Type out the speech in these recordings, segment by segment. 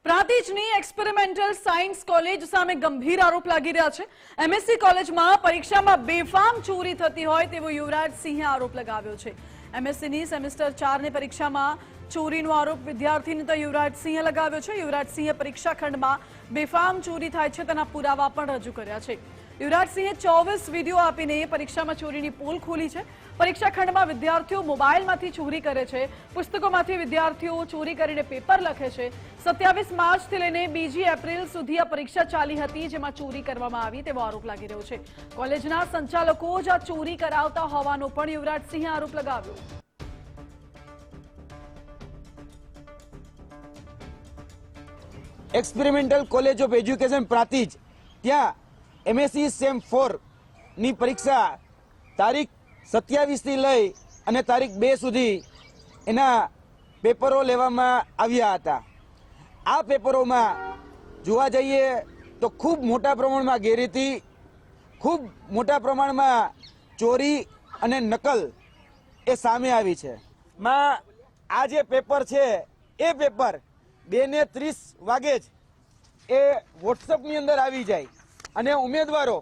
પ્રાંતિજની experimental science college સામે ગંભીર આરોપ લાગી રહ્યા છે। એમએસસી કોલેજમાં પરીક્ષામાં બેફામ ચોરી થતી હોય તેવો યુવરાજસિંહે આરોપ લગાવ્યો છે। એમએસસીની સેમેસ્ટર 4 ની પરીક્ષામાં ચોરીનો આરોપ વિદ્યાર્થી નેતા યુવરાજસિંહે લગાવ્યો છે। યુવરાજસિંહે પરીક્ષા ખંડમાં બેફામ ચોરી થાય છે તેના પુરાવા પણ રજૂ કર્યા છે। યુવરાજસિંહે 24 વિડીયો આપીને પરીક્ષામાં ચોરીની પોલ ખોલી છે। પરીક્ષા ખંડમાં વિદ્યાર્થીઓ મોબાઈલમાંથી ચોરી કરે છે, પુસ્તકોમાંથી વિદ્યાર્થીઓ ચોરી કરીને પેપર લખે છે। 27 માર્ચથી લઈને 2 એપ્રિલ સુધી આ પરીક્ષા ચાલી હતી, જેમાં ચોરી કરવામાં આવી તેવો આરોપ લાગી રહ્યો છે। કોલેજના સંચાલકો જ આ ચોરી કરાવતા હોવાનો પણ યુવરાજસિંહે આરોપ લગાવ્યો। Experimental college of education Prantij त्या एमएससी सेम 4 ની પરીક્ષા તારીખ 27 થી લઈ અને તારીખ 2 સુધી એના પેપરો લેવામાં આવ્યા હતા। આ પેપરોમાં જોવા જઈએ તો ખૂબ મોટા પ્રમાણમાં ગેરરીતિ, ખૂબ મોટા પ્રમાણમાં ચોરી અને નકલ એ સામે આવી છે। આ જે પેપર છે એ પેપર 2:30 વાગે જ એ વોટ્સઅપની અંદર આવી જાય અને ઉમેદવારો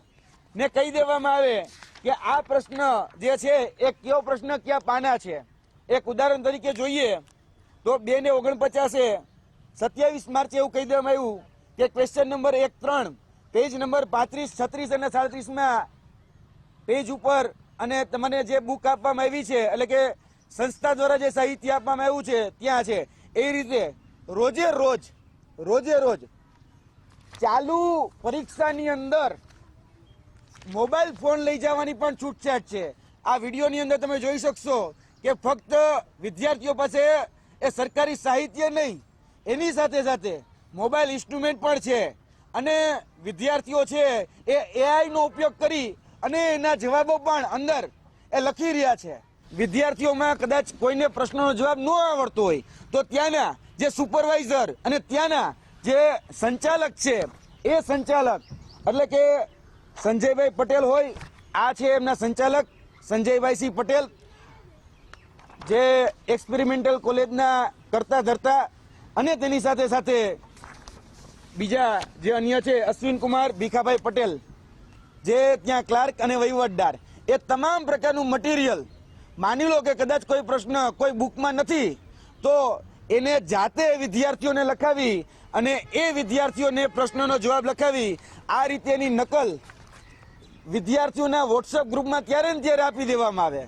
ને કહી દેવામાં આવે કે આ પ્રશ્ન જે છે એ કયો પ્રશ્ન ક્યાં પાના છે। એક ઉદાહરણ તરીકે જોઈએ તો 2:49 27 માર્ચે એવું કહી દેવામાં આવ્યું કે ક્વેશ્ચન નંબર 1-3 પેજ નંબર 35, 36 અને 37માં પેજ ઉપર અને તમને જે બુક આપવામાં આવી છે એટલે કે સંસ્થા દ્વારા જે સાહિત્ય આપવામાં આવ્યું છે ત્યાં છે। એ રીતે રોજે રોજ ચાલુ પરીક્ષાની અંદર મોબાઈલ ફોન લઈ જવાની પણ છૂટછાટ છે। આ વિડીયોની અંદર તમે જોઈ શકશો કે ફક્ત વિદ્યાર્થીઓ પાસે એ સરકારી સાહિત્ય નહીં, એની સાથે સાથે મોબાઈલ ઇન્સ્ટ્રુમેન્ટ પણ છે અને વિદ્યાર્થીઓ છે એ એઆઈ નો ઉપયોગ કરી અને એના જવાબો પણ અંદર એ લખી રહ્યા છે। વિદ્યાર્થીઓમાં કદાચ કોઈને પ્રશ્નનો જવાબ ન આવડતો હોય તો ત્યાંના જે સુપરવાઇઝર અને ત્યાંના જે સંચાલક છે એ સંચાલક એટલે કે સંજયભાઈ પટેલ હોય, આ છે એમના સંચાલક સંજયભાઈસિંહ પટેલ, જે એક્સપેરિમેન્ટલ કોલેજના કરતા ધરતા અને તેની સાથે સાથે બીજા જે અન્ય છે અશ્વિન કુમાર ભીખાભાઈ પટેલ, જે ત્યાં ક્લાર્ક અને વહીવટદાર, એ તમામ પ્રકારનું મટીરિયલ માની લો કે કદાચ કોઈ પ્રશ્ન કોઈ બુકમાં નથી તો એને જાતે વિદ્યાર્થીઓને લખાવી અને એ વિદ્યાર્થીઓને પ્રશ્નનો જવાબ લખાવી આ રીતેની નકલ વિદ્યાર્થીઓના વોટ્સએપ ગ્રુપમાં ત્યારે ને ત્યારે આપી દેવામાં આવે।